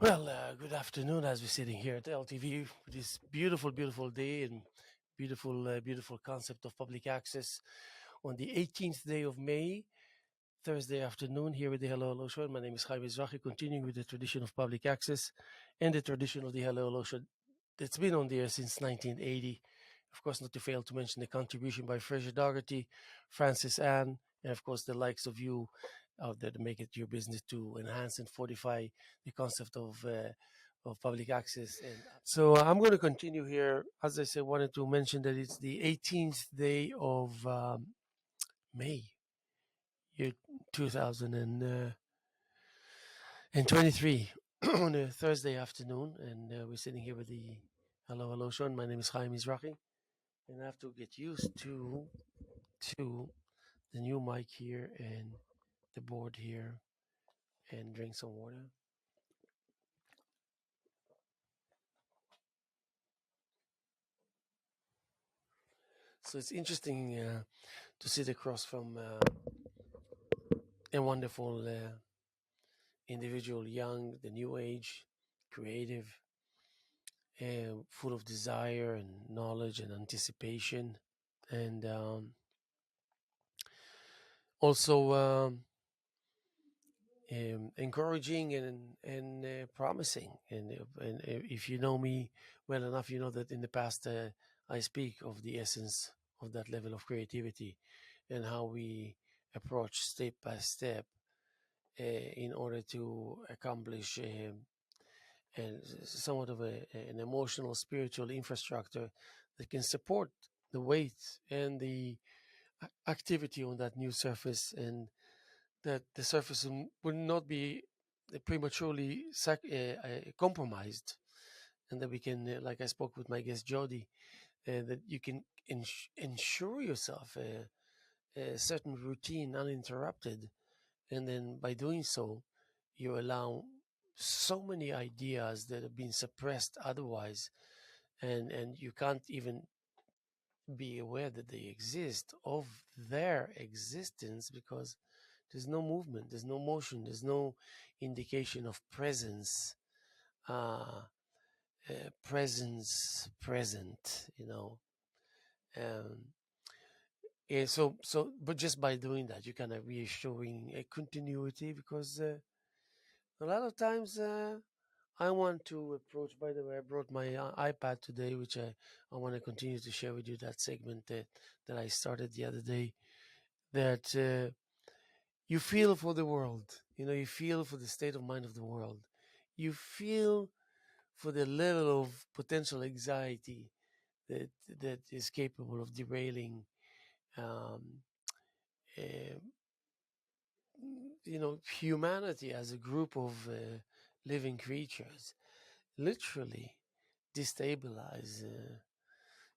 Well, good afternoon as we're sitting here at LTV with this beautiful, beautiful day and beautiful concept of public access on the 18th day of May, Thursday afternoon, here with the Hello Hello Show. My name is Haim Mizrahi, continuing with the tradition of public access and the tradition of the Hello Hello Show that's been on the air since 1980. Of course, not to fail to mention the contribution by Fraser Dougherty, Francis Ann, and of course the likes of you out there to make it your business to enhance and fortify the concept of public access. And so I'm going to continue here. As I said, wanted to mention that it's the 18th day of May, year 2023, on a Thursday afternoon, and we're sitting here with the Hello Hello Show. And my name is Haim Mizrahi, and I have to get used to the new mic here and the board here, and drink some water. So it's interesting to sit across from a wonderful individual, young, the new age, creative, full of desire and knowledge and anticipation, and also encouraging and promising. And if you know me well enough, you know that in the past I speak of the essence of that level of creativity and how we approach step by step in order to accomplish and somewhat of an emotional, spiritual infrastructure that can support the weight and the activity on that new surface, and that the surface would not be prematurely compromised, and that we can, like I spoke with my guest Jody, that you can ensure yourself a certain routine uninterrupted, and then by doing so, you allow so many ideas that have been suppressed otherwise, and you can't even be aware that they exist, of their existence, because there's no movement, there's no motion, there's no indication of presence, uh, presence present, um, and but just by doing that, you're kind of reassuring a continuity, because a lot of times I want to approach. By the way, I brought my iPad today, which I want to continue to share with you that segment that I started the other day. That you feel for the world, you feel for the state of mind of the world, you feel for the level of potential anxiety that that is capable of derailing, um, uh, humanity as a group of living creatures. Literally destabilize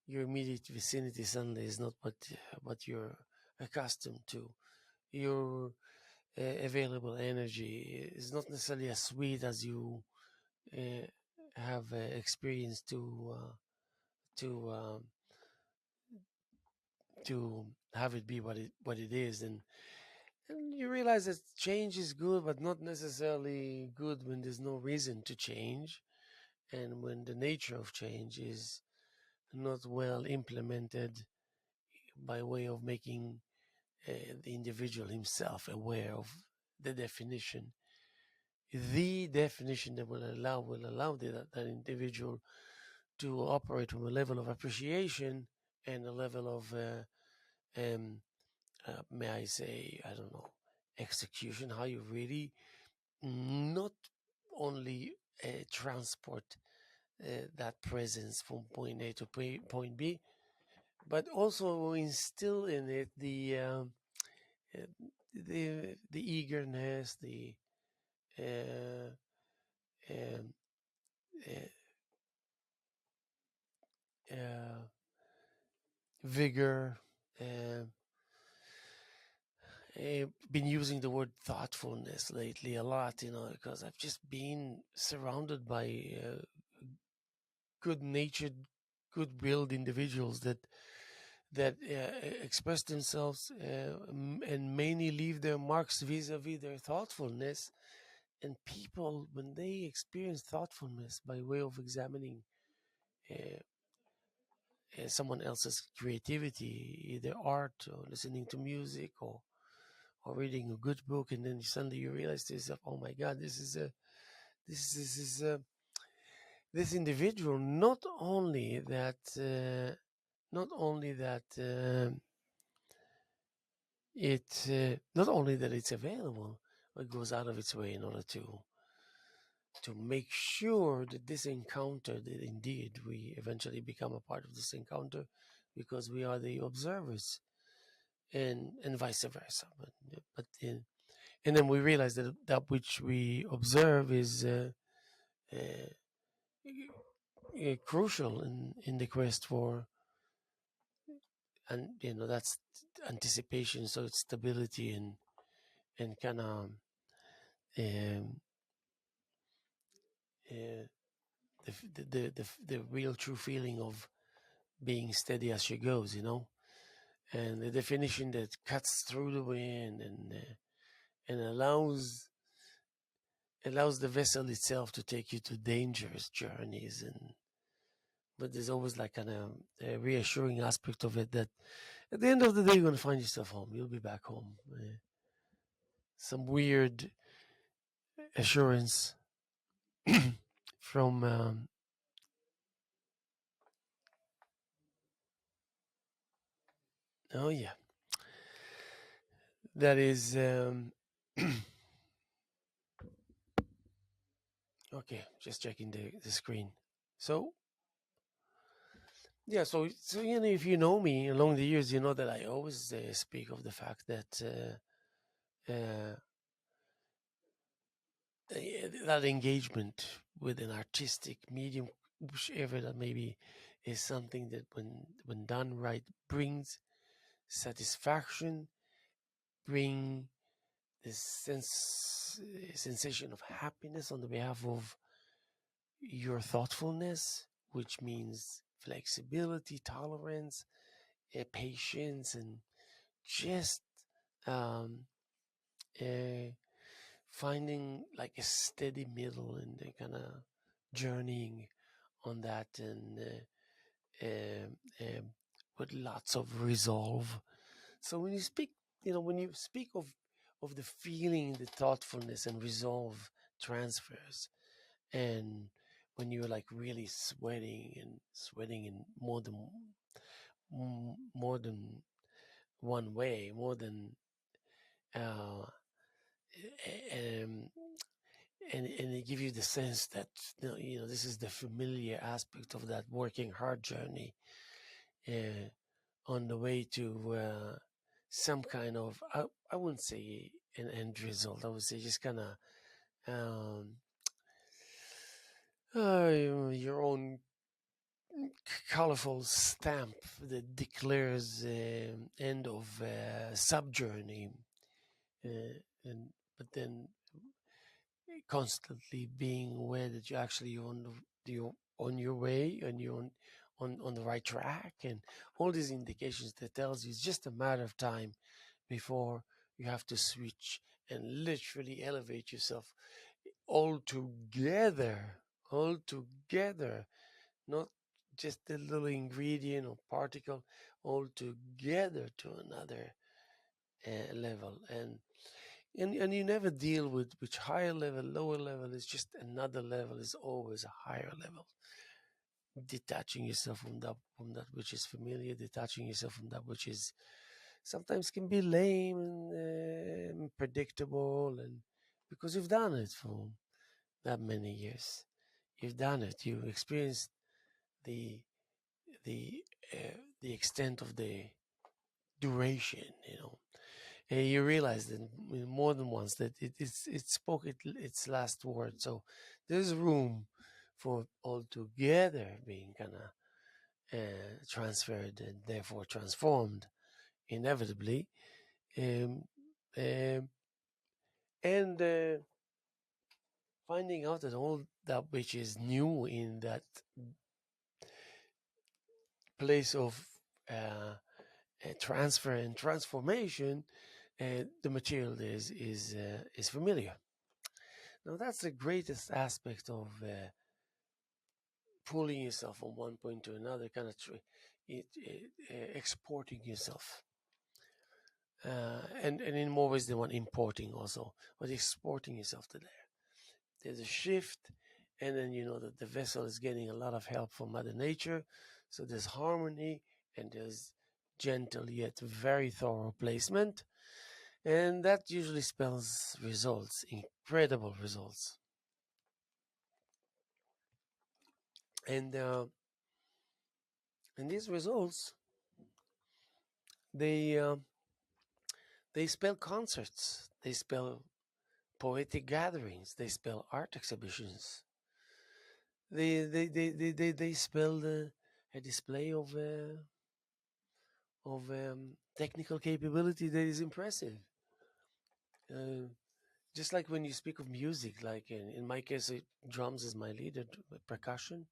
your immediate vicinity. Suddenly is not what you're accustomed to. Your available energy is not necessarily as sweet as you uh, have experienced to to have it be what it is, and you realize that change is good, but not necessarily good when there's no reason to change, and when the nature of change is not well implemented by way of making the individual himself aware of the definition, the definition that will allow that individual to operate from a level of appreciation and a level of may I say, I don't know, execution, how you really not only transport that presence from point A to point B, but also instill in it uh, the eagerness, the uh, um, uh, vigor. Uh, been using the word thoughtfulness lately a lot, because I've just been surrounded by good-natured, good-willed individuals that express themselves and mainly leave their marks vis-a-vis their thoughtfulness, And people, when they experience thoughtfulness by way of examining uh, someone else's creativity, either art or listening to music or reading a good book, and then suddenly you realize to yourself, oh my God, this is this individual, not only that not only that it's available, but it goes out of its way in order to make sure that this encounter, that indeed we eventually become a part of this encounter because we are the observers, and vice versa. And then we realize that that which we observe is uh, crucial in the quest for, and that's anticipation. So it's stability and kind of um, uh, the real true feeling of being steady as she goes, and the definition that cuts through the wind and allows the vessel itself to take you to dangerous journeys. And but there's always like kind of a reassuring aspect of it that at the end of the day you're going to find yourself home. You'll be back home. Some weird assurance from oh yeah, that is okay. Just checking the screen. So yeah, so if you know me along the years, you know that I always speak of the fact that uh, that engagement with an artistic medium, whichever that maybe, is something that when done right brings satisfaction, bring this sensation of happiness on the behalf of your thoughtfulness, which means flexibility, tolerance, patience, and just um, uh, finding like a steady middle and kind of journeying on that, and with lots of resolve. So when you speak of the feeling, the thoughtfulness and resolve transfers, and when you're like really sweating in more than one way, more than uh, um, and it gives you the sense that this is the familiar aspect of that working hard journey uh, on the way to some kind of I wouldn't say an end result. I would say just kind of um, your own colorful stamp that declares end of sub journey, and but then constantly being aware that you're actually on your way and you're on the right track, and all these indications that tells you it's just a matter of time before you have to switch and literally elevate yourself altogether, altogether, not just a little ingredient or particle, altogether to another level. And you never deal with which higher level, lower level is just another level, is always a higher level. Detaching yourself from that which is familiar, detaching yourself from that which is sometimes can be lame and predictable, and because you've done it for that many years, you've done it, you experienced the the the extent of the duration, and you realize that more than once that it spoke its last word. So there's room for altogether being kind of transferred and therefore transformed inevitably, um, um, and finding out that all that which is new in that place of transfer and transformation, the material is familiar. Now that's the greatest aspect of pulling yourself from one point to another, kind of exporting yourself. And in more ways than one, importing also, but exporting yourself to there. There's a shift, and then you know that the vessel is getting a lot of help from Mother Nature. So there's harmony, and there's gentle yet very thorough placement, and that usually spells results, incredible results. And and these results, they they spell concerts, they spell poetic gatherings, they spell art exhibitions, they spell a display of technical capability that is impressive. Uh, just like when you speak of music, like in my case, drums is my lead, percussion.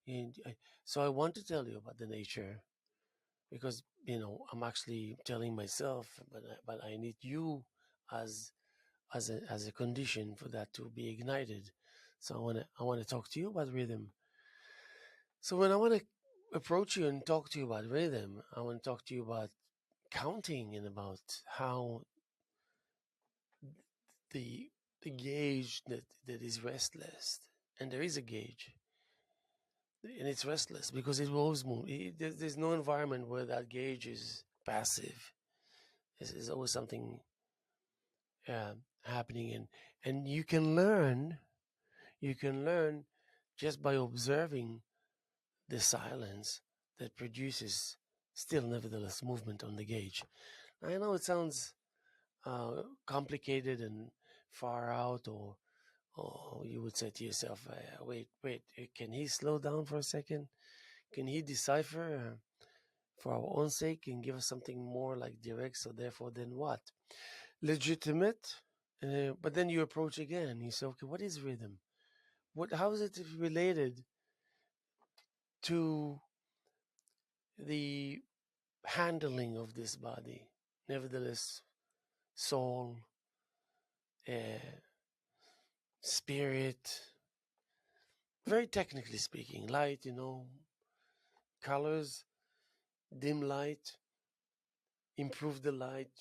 And so I want to tell you about the nature because you know I'm actually telling myself, but I need you as as a condition for that to be ignited. So I want to talk to you about rhythm. So when I want to approach you and talk to you about rhythm, I want to talk to you about counting and about how the the gauge that is restless, and there is a gauge, and it's restless because it will always move. There's no environment where that gauge is passive. There's always something uh, happening, and you can learn just by observing the silence that produces still nevertheless movement on the gauge. I know it sounds complicated and far out, or you would say to yourself, wait, can he slow down for a second? Can he decipher for our own sake and give us something more like direct? So therefore, then what? Legitimate, but then you approach again. You say, okay, what is rhythm? How is it related to the handling of this body? Nevertheless, soul, uh, spirit, very technically speaking, light, colors, dim light, improve the light,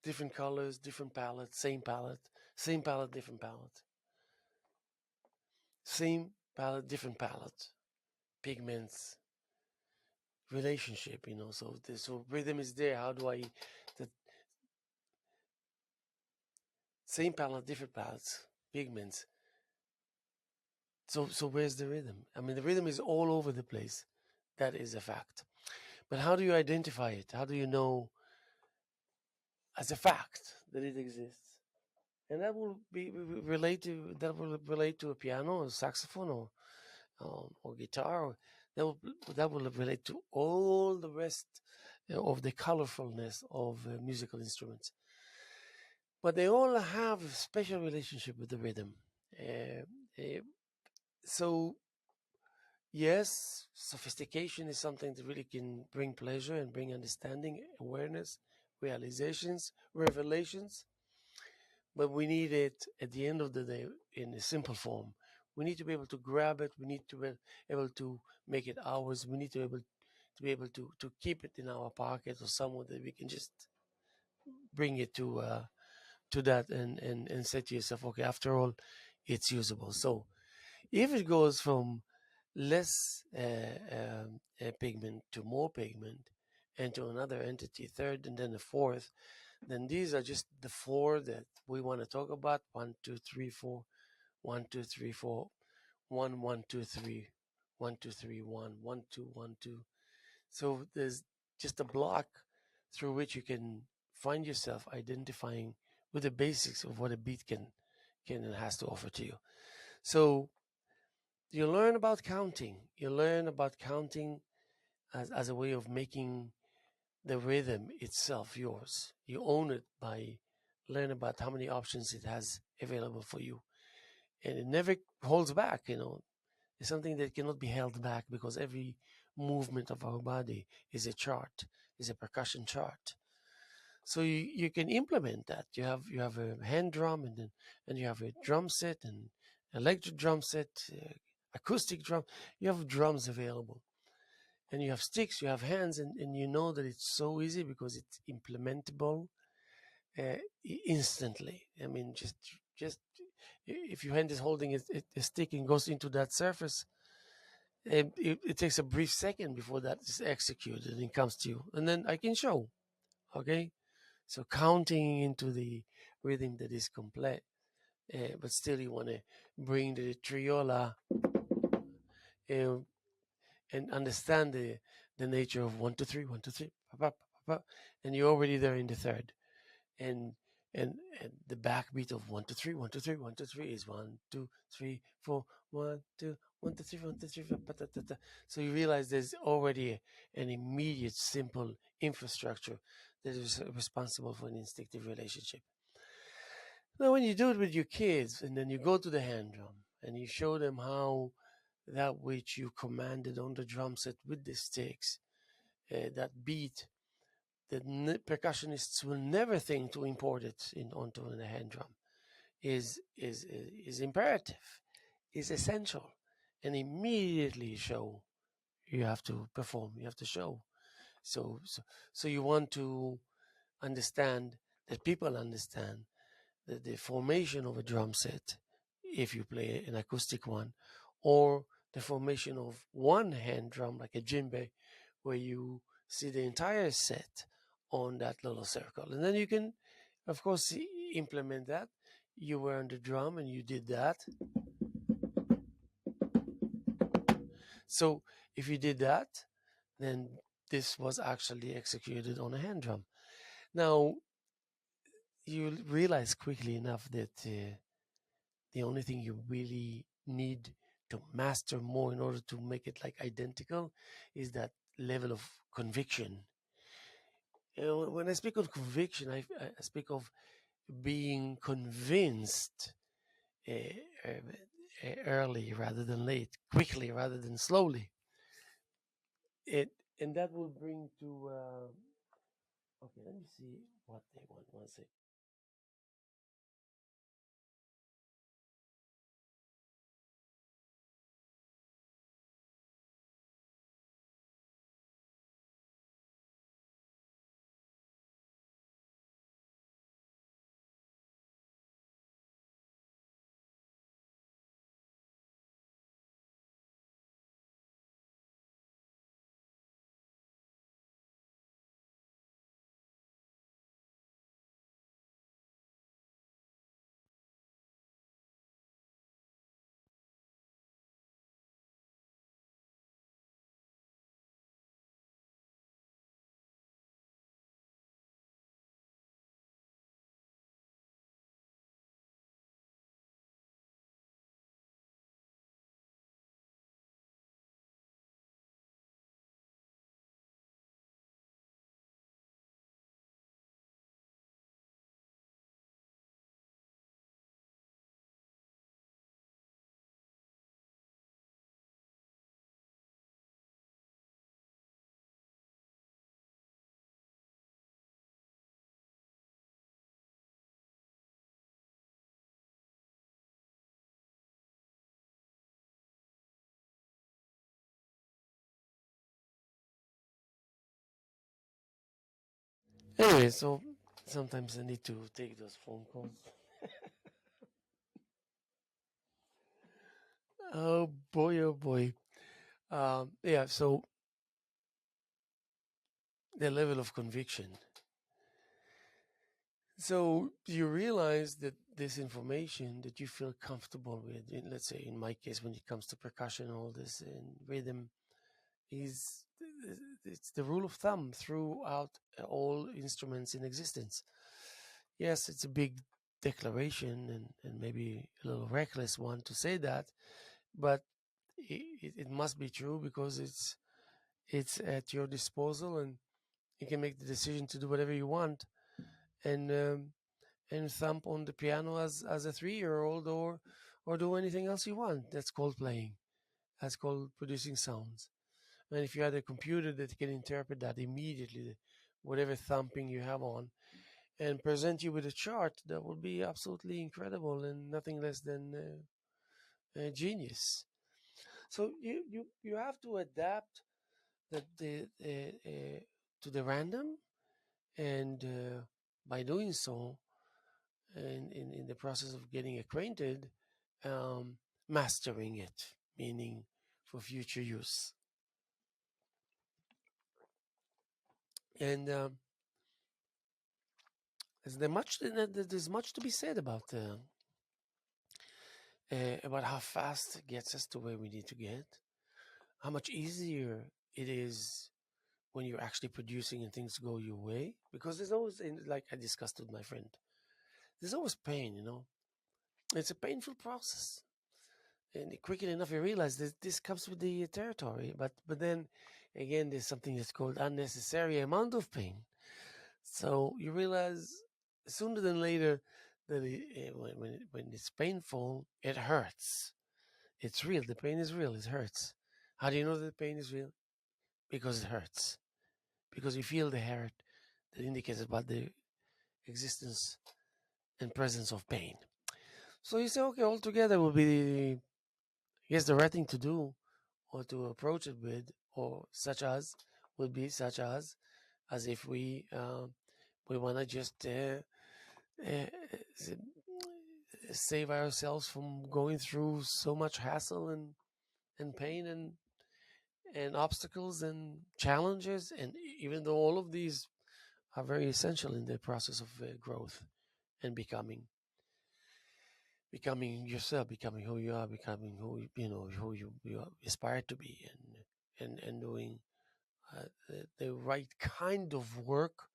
different colors, different palette, same palette, different palette, same palette, different palette, pigments, relationship, so rhythm is there. How do I, the same palette, different palettes, pigments. So where's the rhythm? I mean, the rhythm is all over the place. That is a fact. But how do you identify it? How do you know as a fact that it exists? And that will relate to a piano or saxophone or guitar. That will relate to all the rest of the colorfulness of musical instruments. But they all have a special relationship with the rhythm. Uh, uh, so yes, sophistication is something that really can bring pleasure and bring understanding, awareness, realizations, revelations. But we need it at the end of the day in a simple form. We need to be able to grab it. We need to be able to make it ours. We need to be able to keep it in our pocket or somewhere that we can just bring it to that and say to yourself, okay, after all, it's usable. So if it goes from less pigment to more pigment and to another entity, third, and then the fourth, then these are just the four that we want to talk about. 1, 2, 3, 4, 1, 2, 3, 4, 1, 1, 2, 3, 1, 2, 3, 1, 1, 2, 1, 2. So there's just a block through which you can find yourself identifying with the basics of what a beat can and has to offer to you. So you learn about counting. You learn about counting as a way of making the rhythm itself yours. You own it by learning about how many options it has available for you. And it never holds back. It's something that cannot be held back because every movement of our body is a chart, is a percussion chart. So you can implement that. You have a hand drum, and you have a drum set, and electric drum set, acoustic drum. You have drums available, and you have sticks, you have hands, and you know that it's so easy because it's implementable instantly. I mean, just if your hand is holding a stick and goes into that surface, it takes a brief second before that is executed and it comes to you, and then I can show. Okay, so counting into the rhythm that is complete, but still you want to bring the triola uh, and understand the nature of 1 2 3 1 2 3, pa, pa, pa, pa, and you're already there in the third, and and the backbeat of 1 2 3 1 2 3 1 2 3 is 1 2 3 4 1 2 1 2 3 1 2 3 so you realize there's already an immediate simple infrastructure that is responsible for an instinctive relationship. Now when you do it with your kids and then you go to the hand drum and you show them how that which you commanded on the drum set with the sticks, that beat that percussionists will never think to import it onto a hand drum, is imperative, is essential, and immediately show you have to perform, you have to show. So you want to understand that people understand that the formation of a drum set, if you play an acoustic one, or the formation of one hand drum like a djembe, where you see the entire set on that little circle. And then you can, of course, implement that. You were on the drum and you did that. So if you did that, then this was actually executed on a hand drum. Now, you realize quickly enough that the only thing you really need to master more in order to make it like identical is that level of conviction. When I speak of conviction, I speak of being convinced uh, early rather than late, quickly rather than slowly. It and that will bring to. Okay, let me see what they want. One second. Anyway, so sometimes I need to take those phone calls. Oh boy, oh boy. Yeah, so the level of conviction. So you realize that this information that you feel comfortable with, let's say in my case, when it comes to percussion, all this and rhythm, is it's the rule of thumb throughout all instruments in existence. Yes, it's a big declaration and maybe a little reckless one to say that, but it must be true because it's at your disposal and you can make the decision to do whatever you want and and thump on the piano as a 3-year-old or do anything else you want. That's called playing. That's called producing sounds. And if you had a computer that can interpret that immediately, whatever thumping you have on, and present you with a chart that will be absolutely incredible and nothing less than genius. So you have to adapt to the random, and by doing so, and in the process of getting acquainted, um, mastering it, meaning for future use. And there's much to be said about how fast it gets us to where we need to get, how much easier it is when you're actually producing and things go your way. Because there's always, like I discussed with my friend, there's always pain, you know. It's a painful process. And quickly enough, you realize that this comes with the territory. But then again, there's something that's called unnecessary amount of pain. So you realize sooner than later that when it's painful, it hurts. It's real. The pain is real. It hurts. How do you know that the pain is real? Because it hurts. Because you feel the hurt that indicates about the existence and presence of pain. So you say, okay, altogether will be, I guess, the right thing to do or to approach it with, or such as, would be such as if we want to just uh, save ourselves from going through so much hassle and pain and obstacles and challenges. And even though all of these are very essential in the process of growth and becoming yourself, becoming who you are, becoming who you aspire to be, and doing the right kind of work,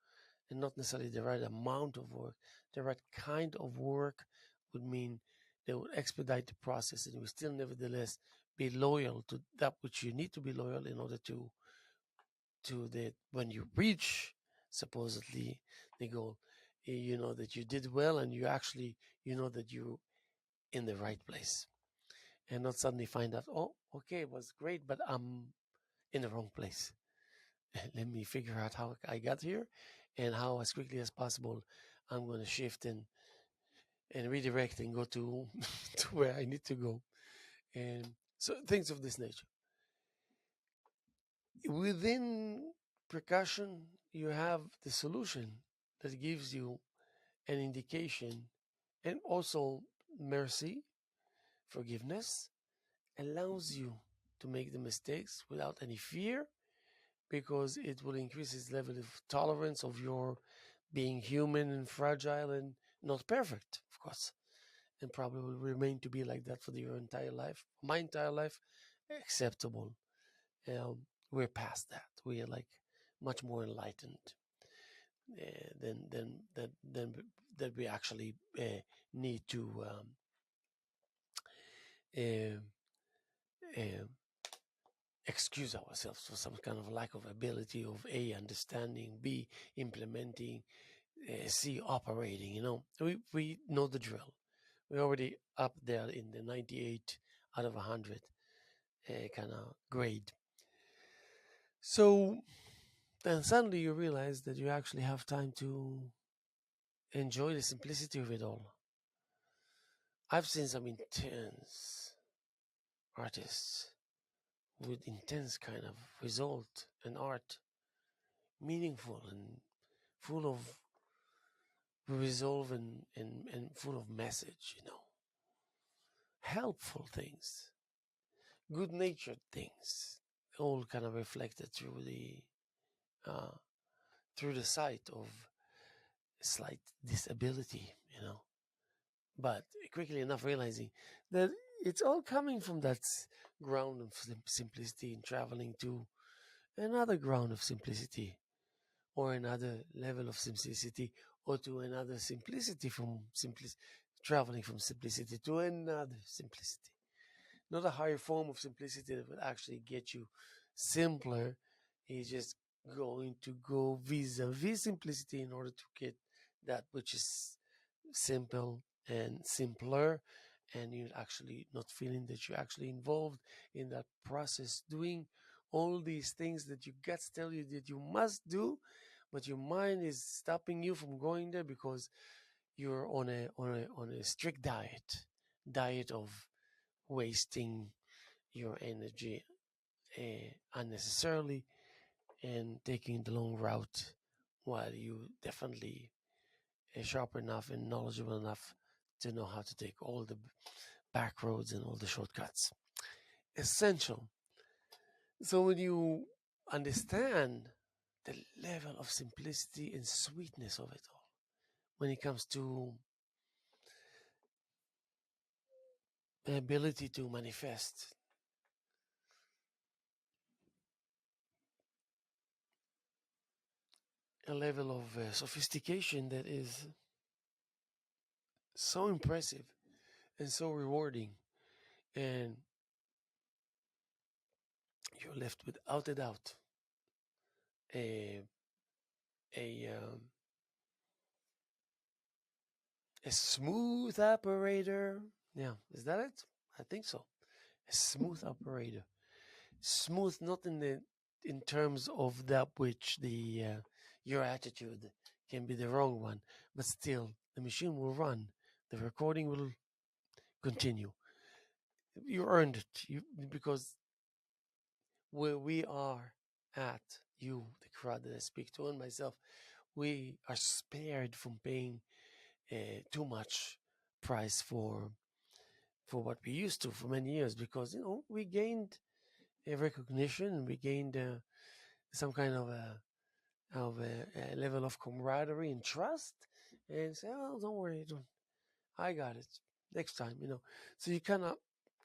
and not necessarily the right amount of work. The right kind of work would mean they would expedite the process, and you still nevertheless be loyal to that which you need to be loyal in order to the when you reach supposedly the goal, you know that you did well, and you actually that you in the right place, and not suddenly find out, oh, okay, it was great, but I'm in the wrong place. Let me figure out how I got here, and how as quickly as possible I'm going to shift and redirect and go to to where I need to go. And so things of this nature. Within percussion, you have the solution that gives you an indication, and also mercy, forgiveness, allows you to make the mistakes without any fear, because it will increase its level of tolerance of your being human and fragile and not perfect, of course, and probably will remain to be like that for your entire life. My entire life, acceptable. We're past that. We are like much more enlightened than that we actually need to uh, uh, excuse ourselves for some kind of lack of ability of A, understanding, B, implementing, C, operating. We know the drill. We're already up there in the 98 out of 100 kind of grade. So then suddenly you realize that you actually have time to enjoy the simplicity of it all. I've seen some intense artists with intense kind of result and art, meaningful and full of resolve and full of message, helpful things, good natured things, all kind of reflected uh, through the sight of slight disability, but quickly enough realizing that it's all coming from that ground of simplicity, and traveling to another ground of simplicity, or another level of simplicity, or to another simplicity from traveling from simplicity to another simplicity. Not a higher form of simplicity that will actually get you simpler. It's just going to go vis-a-vis simplicity in order to get that which is simple and simpler, and you're actually not feeling that you're actually involved in that process, doing all these things that your guts tell you that you must do, but your mind is stopping you from going there because you're on a strict diet of wasting your energy unnecessarily and taking the long route, while you definitely sharp enough and knowledgeable enough to know how to take all the back roads and all the shortcuts. Essential. So when you understand the level of simplicity and sweetness of it all, when it comes to the ability to manifest, a level of sophistication that is so impressive and so rewarding, and you're left without a doubt a a um, a smooth operator. Yeah, is that it? I think so. A smooth operator. Smooth, not in terms of that which the your attitude can be the wrong one, but still the machine will run. The recording will continue. You earned it. Because where we are at, you, the crowd that I speak to, and myself, we are spared from paying too much price for what we used to for many years, because we gained a recognition, and we gained some kind of a level of camaraderie and trust, and say, oh, don't worry, I got it next time, so you kind of,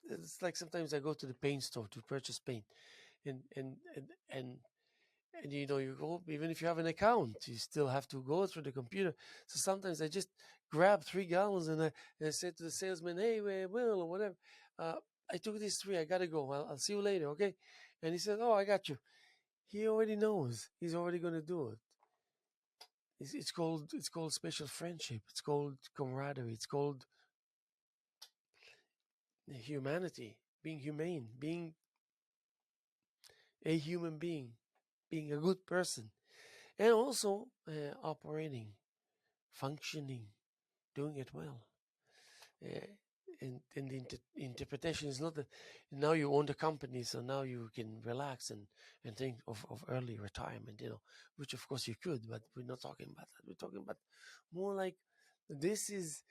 it's like sometimes I go to the paint store to purchase paint, and and and and and you go, even if you have an account, you still have to go through the computer. So sometimes I just grab 3 gallons, and I say to the salesman, hey, Will, or whatever, uh, I took these three, I gotta go, I'll see you later, okay? And he said, oh, I got you. He already knows, he's already going to do it. It's called special friendship, it's called camaraderie, it's called humanity, being humane, being a human being a good person, and also operating, functioning, doing it well. Uh, and the interpretation is not that now you own the company, so now you can relax and think of early retirement, which of course you could, but we're not talking about that. We're talking about more like this is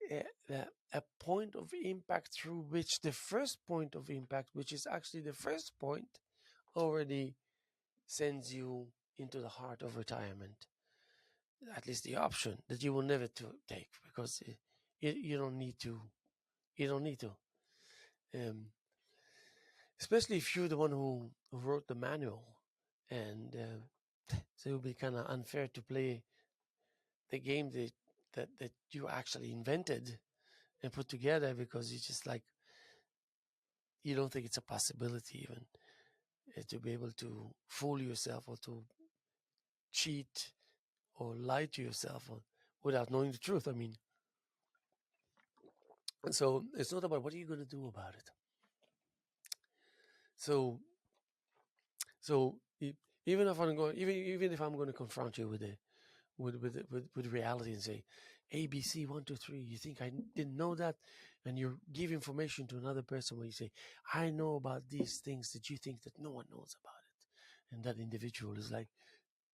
a point of impact through which the first point of impact, which is actually the first point, already sends you into the heart of retirement. At least the option that you will never take, because you don't need to. You don't need to. Um, Especially if you're the one who wrote the manual, and so it would be kind of unfair to play the game that you actually invented and put together, because you just like, you don't think it's a possibility even to be able to fool yourself, or to cheat or lie to yourself, without knowing the truth. I mean, and so it's not about what are you going to do about it. So so even if I'm going, even if I'm going to confront you with reality and say, ABC 1 2 3, you think I didn't know that, and you give information to another person where you say, I know about these things that you think that no one knows about it, and that individual is like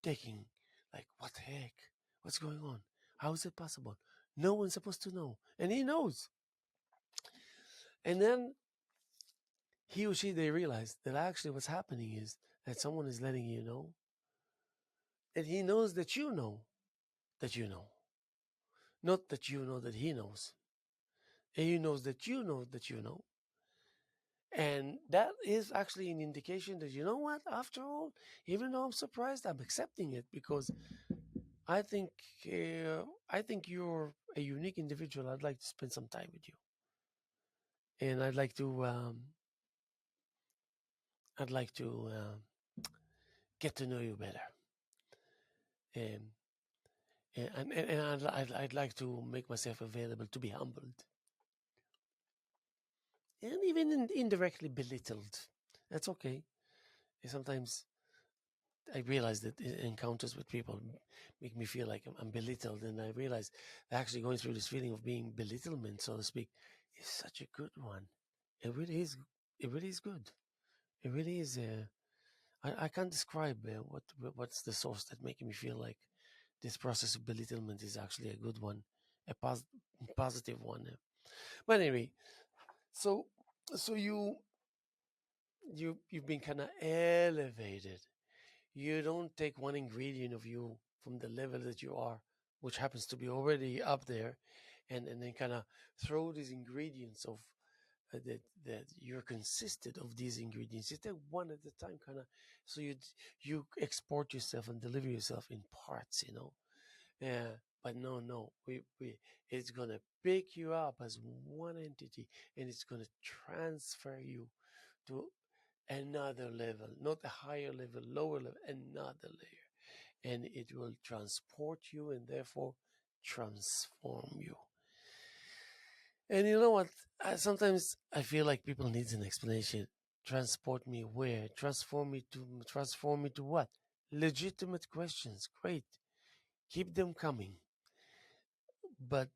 taking, like, what the heck, what's going on, how is it possible, no one's supposed to know, and he knows. And then he or she, they realize that actually what's happening is that someone is letting you know, and he knows that you know that you know, not that you know that he knows, and he knows that you know that you know. And that is actually an indication that, you know what, after all, even though I'm surprised, I'm accepting it, because I think I think you're a unique individual. I'd like to spend some time with you, and I'd like to get to know you better, and I'd like to make myself available to be humbled, and even indirectly belittled. That's okay. Sometimes I realize that encounters with people make me feel like I'm belittled, and I realize that actually going through this feeling of being belittlement, so to speak, is such a good one. It really is. It really is good. It really is. I can't describe what's the source that making me feel like this process of belittlement is actually a good one, a positive one. But anyway, so so you've been kind of elevated. You don't take one ingredient of you from the level that you are, which happens to be already up there, and then kind of throw these ingredients of that you're consisted of these ingredients. You take one at a time, kind of. So you export yourself and deliver yourself in parts, Yeah, but no, we it's gonna pick you up as one entity, and it's gonna transfer you to another level, not a higher level, lower level, another layer, and it will transport you and therefore transform you. And you know what? Sometimes I feel like people need an explanation. Transport me where? Transform me to what? Legitimate questions. Great. Keep them coming. But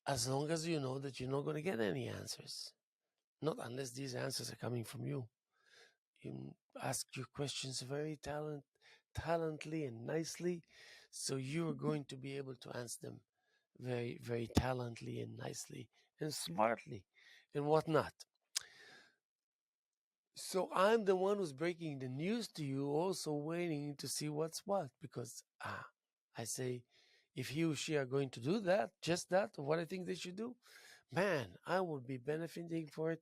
as long as you know that you're not going to get any answers, not unless these answers are coming from you. You ask your questions very talently and nicely, so you're going to be able to answer them very, very talently and nicely and smartly and whatnot. So I'm the one who's breaking the news to you, also waiting to see what's what, because I say, if he or she are going to do that, just that, or what I think they should do, man, I will be benefiting for it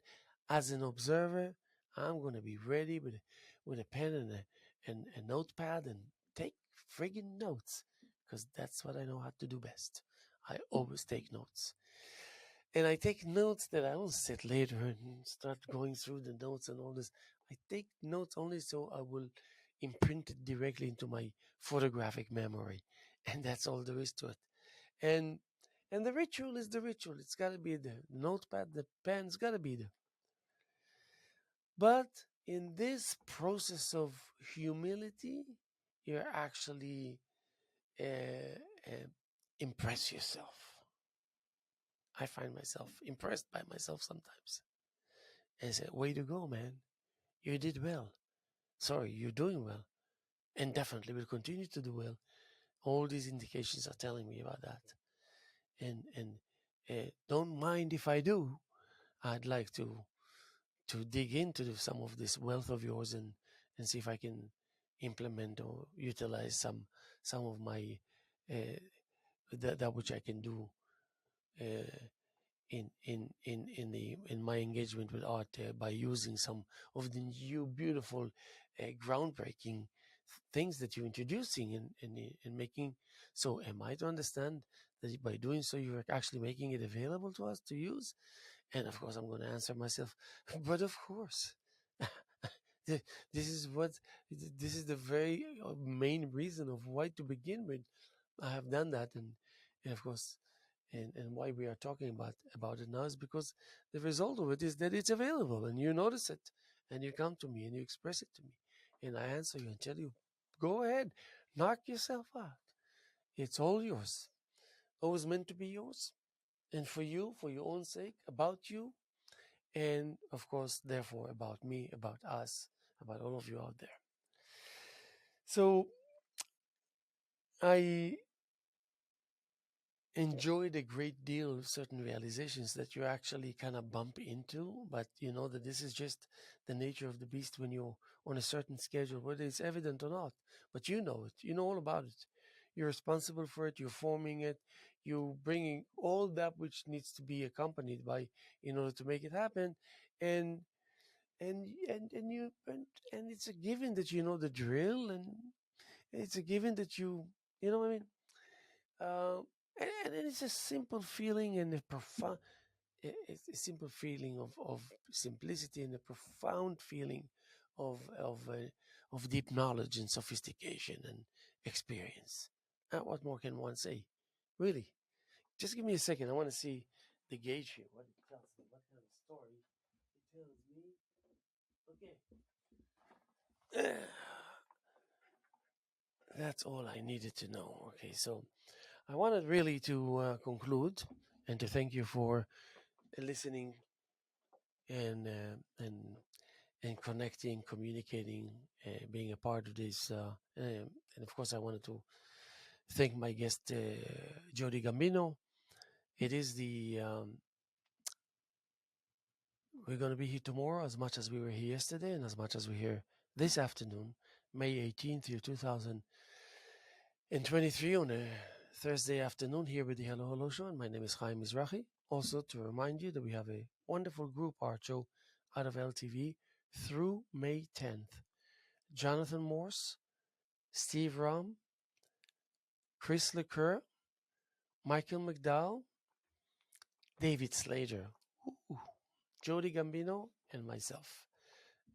as an observer. I'm going to be ready with a pen and a notepad and take friggin' notes, because that's what I know how to do best. I always take notes. And I take notes that I don't sit later and start going through the notes and all this. I take notes only so I will imprint it directly into my photographic memory. And that's all there is to it. And and the ritual is the ritual. It's gotta be there. The notepad, the pen's gotta be there. But in this process of humility, you're actually impress yourself. I find myself impressed by myself sometimes. And I say, way to go, man. You did well. Sorry, you're doing well. And definitely will continue to do well. All these indications are telling me about that. And don't mind if I do. I'd like to dig into some of this wealth of yours and see if I can implement or utilize some of my uh, that which I can do uh, in my engagement with art by using some of the new beautiful groundbreaking things that you're introducing and making. So am I to understand that by doing so you're actually making it available to us to use? And of course I'm going to answer myself, but of course. this is what this is the very main reason of why to begin with I have done that. And of course, and why we are talking about it now is because the result of it is that it's available and you notice it and you come to me and you express it to me and I answer you and tell you, go ahead, knock yourself out. It's all yours. Always meant to be yours. And for you, for your own sake, about you, and of course, therefore, about me, about us, about all of you out there. So I enjoyed a great deal of certain realizations that you actually kind of bump into, but you know that this is just the nature of the beast when you're on a certain schedule, whether it's evident or not. But you know it, you know all about it. You're responsible for it, you're forming it, you're bringing all that which needs to be accompanied by in order to make it happen. And and you and it's a given that you know the drill, and it's a given that you know what I mean. And it's a simple feeling and a profound, it's a simple feeling of simplicity and a profound feeling of deep knowledge and sophistication and experience. What more can one say? Really, just give me a second. I want to see the gauge here. What it tells me? What kind of story it tells me? Okay. That's all I needed to know. Okay, so I wanted really to conclude and to thank you for listening and and connecting, communicating, being a part of this. And of course, I wanted to thank my guest, Jody Gambino. It is the we're going to be here tomorrow as much as we were here yesterday and as much as we're here this afternoon, May 18th, year 2023, on a Thursday afternoon here with the Hello Hello Show. And my name is Haim Mizrahi. Also, to remind you that we have a wonderful group art show out of LTV through May 10th. Jonathan Morse, Steve Ram, Chris LeCoeur, Michael McDowell, David Slater, Jody Gambino, and myself.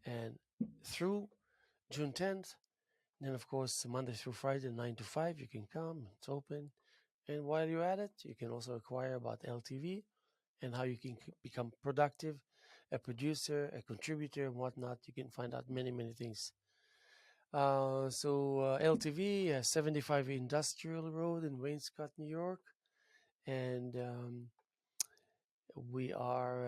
And through June 10th, then of course Monday through Friday, 9 to 5, you can come, it's open. And while you're at it, you can also acquire about LTV and how you can become productive, a producer, a contributor, and whatnot. You can find out many, many things. LTV, 75 Industrial Road in Wainscott, New York. And we are,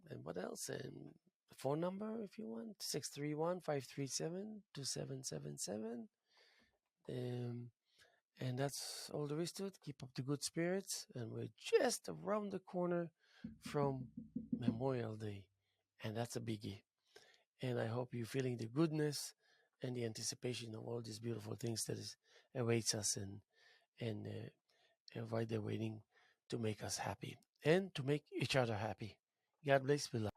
and what else? And the phone number, if you want, 631-537-2777. And that's all there is to it. Keep up the good spirits. And we're just around the corner from Memorial Day. And that's a biggie. And I hope you're feeling the goodness and the anticipation of all these beautiful things that awaits us and right there waiting to make us happy and to make each other happy. God bless. We love.